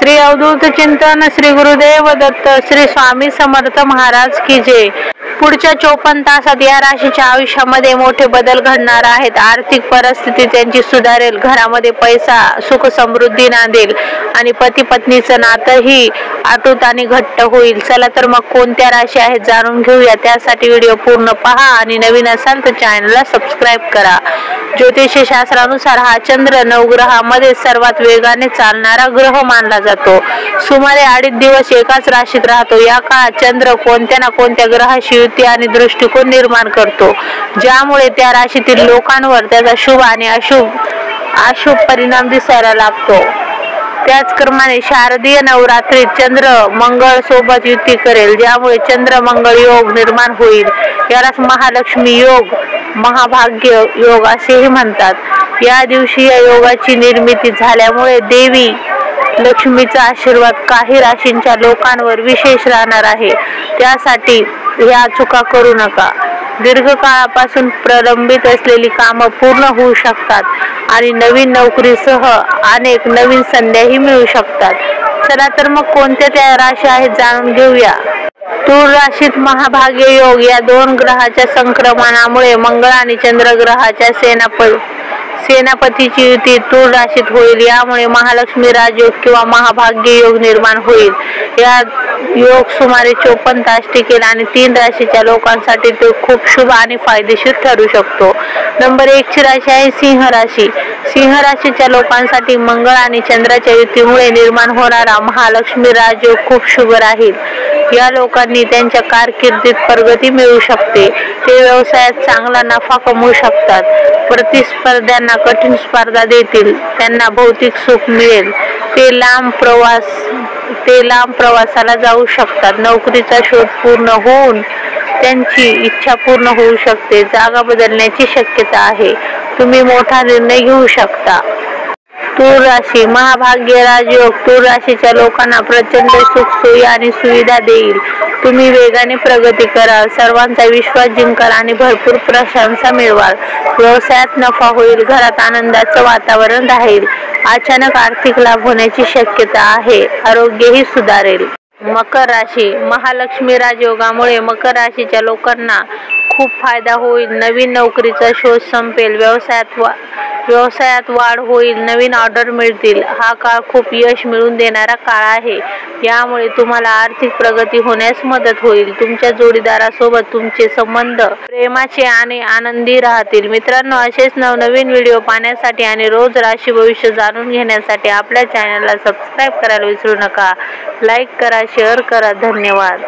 श्री अवधूत चिंतन, श्री गुरुदेव दत्त, श्री स्वामी समर्थ महाराज की जय। पुढच्या 54 तासात या राशीच्या आयुष्यामध्ये मोठे बदल घडणार आहेत। आर्थिक परिस्थिती त्यांची सुधारेल, घरामध्ये पैसा सुख समृद्धी नांदेल आणि पती पत्नीचं नातंही अटूट आणि घट्ट होईल। चला तर मग कोणत्या राशी आहेत जाणून घेऊया। त्यासाठी व्हिडिओ पूर्ण पहा आणि नवीन असाल तर चॅनलला सबस्क्राईब करा। ज्योतिष शास्त्रानुसार हा चंद्र नवग्रहामध्ये सर्वात वेगाने चालणारा ग्रह मानला जातो। सुमारे 2.5 दिवस एकाच राशीत राहतो। या काळात चंद्र कोणत्या ना कोणत्या ग्रहाशी युती आणि दृष्टिकोन निर्माण करतो, ज्यामुळे त्या राशीतील लोकांवर त्याचा शुभ आणि अशुभ परिणाम दिसायला लागतो। त्याचप्रमाणे शारदीय नवरात्रीत चंद्र मंगळ सोबत युती करेल, ज्यामुळे चंद्र मंगळ योग निर्माण होईल। यालाच महालक्ष्मी योग, महाभाग्य योग असेही म्हणतात। या दिवशी या योगाची निर्मिती झाल्यामुळे देवी लक्ष्मीचा आशीर्वाद काही राशींच्या लोकांवर विशेष राहणार आहे। त्यासाठी या चुका करू नका। दीर्घकाळापासून प्रलंबित असलेली कामं पूर्ण होऊ शकतात आणि नवीन नोकरीसह अनेक नवीन संध्याही मिळू शकतात। चला तर मग कोणत्या त्या राशी आहेत जाणून घेऊया। तूळ राशीत महाभाग्य योग, या 2 ग्रहाच्या संक्रमणामुळे मंगळ आणि चंद्र ग्रहाच्या सेनापतीची युती तूळ राशीत होईल। यामुळे महालक्ष्मी राजयोग किंवा महाभाग्य योग निर्माण होईल। या योग सुमारे 54 तास टिकेल आणि 3 राशीच्या लोकांसाठी तो खूप शुभ आणि फायदेशीर ठरू शकतो। नंबर 1 ची राशी आहे सिंह राशी। सिंह राशीच्या लोकांसाठी मंगळ आणि चंद्राच्या युतीमुळे निर्माण होणारा महालक्ष्मी राजयोग खूप शुभ राहील। या लोकांनी त्यांच्या कारकिर्दीत प्रगती मिळवू शकते। ते व्यवसायात चांगला नफा कमवू शकतात। प्रतिस्पर्ध्यांना कठीण स्पर्धा देतील, त्यांना भौतिक सुख मिळेल। ते लांब प्रवासाला जाऊ शकतात। नोकरीचा शोध पूर्ण होऊन त्यांची इच्छा पूर्ण होऊ शकते। जागा बदलण्याची शक्यता आहे। तुम्ही मोठा निर्णय घेऊ शकता। तूळ राशी महाभाग्य राजयोग तूळ राशीच्या लोकांना प्रचंड सुख सोयी आणि सुविधा देईल। तुम्ही वेगाने प्रगती कराल, सर्वांचा विश्वास जिंकाल आणि भरपूर प्रशंसा मिळवाल। व्यवसायात नफा होईल, घरात आनंदाचं वातावरण राहील। अचानक आर्थिक लाभ होण्याची शक्यता आहे। आरोग्यही सुधारेल। मकर राशी महालक्ष्मी राजयोगामुळे मकर राशीच्या लोकांना खूप फायदा होईल। नवीन नोकरीचा शोध संपेल, व्यवसायात वाढ होईल, नवीन ऑर्डर मिळतील। हा काळ खूप यश मिळवून देणारा काळ आहे। यामुळे तुम्हाला आर्थिक प्रगती होण्यास मदत होईल। तुमच्या जोडीदारासोबत तुमचे संबंध प्रेमाचे आणि आनंदी राहतील। मित्रांनो, असेच नवनवीन व्हिडिओ पाहण्यासाठी आणि रोज राशी भविष्य जाणून घेण्यासाठी आपल्या चॅनलला सबस्क्राईब करायला विसरू नका। लाईक करा, शेअर करा। धन्यवाद।